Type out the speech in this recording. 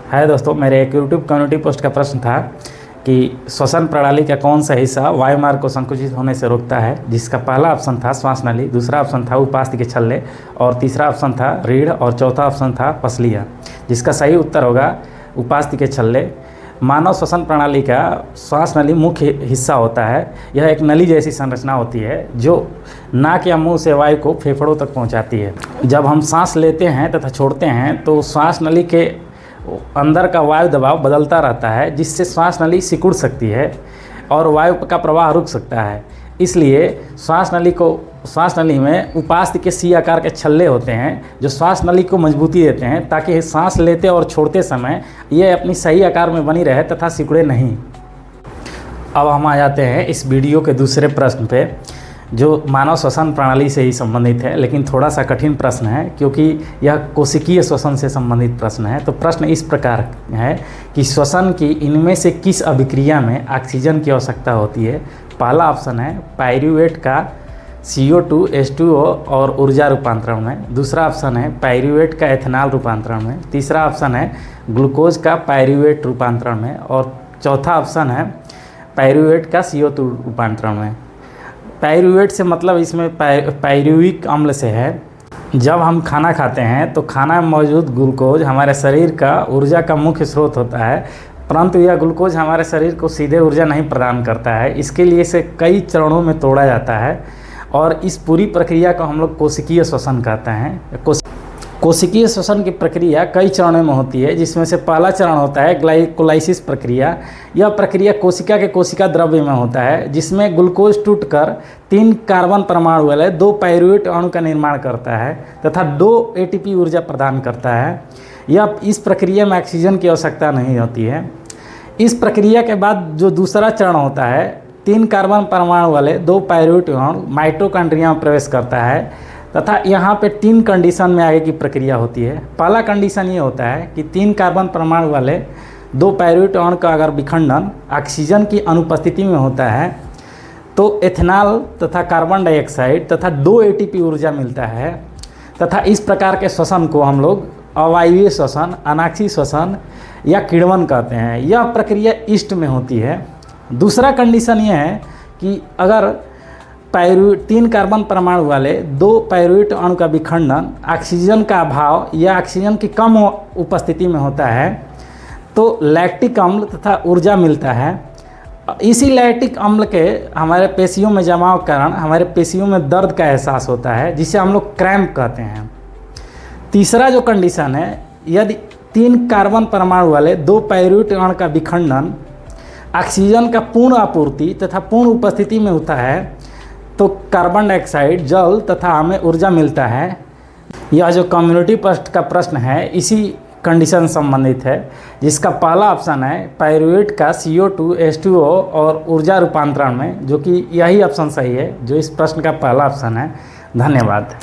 है दोस्तों, मेरे एक यूट्यूब कम्युनिटी पोस्ट का प्रश्न था कि श्वसन प्रणाली का कौन सा हिस्सा वायुमार्ग को संकुचित होने से रोकता है, जिसका पहला ऑप्शन था श्वास नली, दूसरा ऑप्शन था उपास्थि के छल्ले और तीसरा ऑप्शन था रीढ़ और चौथा ऑप्शन था पसलियाँ। जिसका सही उत्तर होगा उपास्थि के छल्ले। मानव श्वसन प्रणाली का श्वास नली मुख्य हिस्सा होता है। यह एक नली जैसी संरचना होती है जो नाक या मुंह से वायु को फेफड़ों तक पहुंचाती है। जब हम सांस लेते हैं तथा छोड़ते हैं तो श्वास नली के अंदर का वायु दबाव बदलता रहता है, जिससे श्वास नली सिकुड़ सकती है और वायु का प्रवाह रुक सकता है। इसलिए श्वास नली में उपास्थि के सी आकार के छल्ले होते हैं जो श्वास नली को मजबूती देते हैं, ताकि सांस लेते और छोड़ते समय ये अपनी सही आकार में बनी रहे तथा सिकुड़े नहीं। अब हम आ जाते हैं इस वीडियो के दूसरे प्रश्न पे, जो मानव श्वसन प्रणाली से ही संबंधित है, लेकिन थोड़ा सा कठिन प्रश्न है क्योंकि यह कोशिकीय श्वसन से संबंधित प्रश्न है। तो प्रश्न इस प्रकार है कि श्वसन की इनमें से किस अभिक्रिया में ऑक्सीजन की आवश्यकता होती है। पहला ऑप्शन है पाइरूवेट का CO2 H2O और ऊर्जा रूपांतरण में, दूसरा ऑप्शन है पाइरूवेट का एथेनॉल रूपांतरण में, तीसरा ऑप्शन है ग्लूकोज का पाइरूवेट रूपांतरण में और चौथा ऑप्शन है पाइरूवेट का CO2 रूपांतरण में। पाइरूवेट से मतलब इसमें पाइरूविक अम्ल से है। जब हम खाना खाते हैं तो खाना में मौजूद ग्लूकोज हमारे शरीर का ऊर्जा का मुख्य स्रोत होता है, परंतु यह ग्लूकोज हमारे शरीर को सीधे ऊर्जा नहीं प्रदान करता है। इसके लिए इसे कई चरणों में तोड़ा जाता है और इस पूरी प्रक्रिया को हम लोग कोशिकीय श्वसन कहते हैं। कोशिकीय श्वसन की प्रक्रिया कई चरणों में होती है, जिसमें से पहला चरण होता है ग्लाइकोलाइसिस प्रक्रिया। यह प्रक्रिया कोशिका के कोशिका द्रव्य में होता है, जिसमें ग्लूकोज टूटकर 3 कार्बन परमाणु वाले 2 पाइरूवेट अणु का निर्माण करता है तथा 2 ATP ऊर्जा प्रदान करता है। इस प्रक्रिया में ऑक्सीजन की आवश्यकता नहीं होती है। इस प्रक्रिया के बाद जो दूसरा चरण होता है 3 कार्बन परमाणु वाले 2 पाइरूवेट अणु माइटोकॉन्ड्रिया में प्रवेश करता है तथा यहाँ पे 3 कंडीशन में आगे की प्रक्रिया होती है। पहला कंडीशन ये होता है कि 3 कार्बन परमाणु वाले 2 पाइरूवेट अणु का अगर विखंडन ऑक्सीजन की अनुपस्थिति में होता है तो एथेनॉल तथा कार्बन डाइऑक्साइड तथा 2 ATP ऊर्जा मिलता है तथा इस प्रकार के श्वसन को हम लोग अवायवीय श्वसन, अनाक्षी श्वसन या किण्वन कहते हैं। यह प्रक्रिया ईस्ट में होती है। दूसरा कंडीशन ये है कि अगर 3 कार्बन परमाणु वाले 2 पाइरूवेट अणु का विखंडन ऑक्सीजन का अभाव या ऑक्सीजन की कम उपस्थिति में होता है तो लैक्टिक अम्ल तथा ऊर्जा मिलता है। इसी लैक्टिक अम्ल के हमारे पेशियों में जमाव के कारण हमारे पेशियों में दर्द का एहसास होता है, जिसे हम लोग क्रैम्प कहते हैं। तीसरा जो कंडीशन है, यदि 3 कार्बन परमाणु वाले 2 पाइरूवेट अणु का विखंडन ऑक्सीजन का पूर्ण आपूर्ति तथा पूर्ण उपस्थिति में होता है तो कार्बन डाइऑक्साइड, जल तथा हमें ऊर्जा मिलता है। यह जो कम्युनिटी पोस्ट का प्रश्न है इसी कंडीशन संबंधित है, जिसका पहला ऑप्शन है पाइरूवेट का CO2 H2O और ऊर्जा रूपांतरण में, जो कि यही ऑप्शन सही है जो इस प्रश्न का पहला ऑप्शन है। धन्यवाद।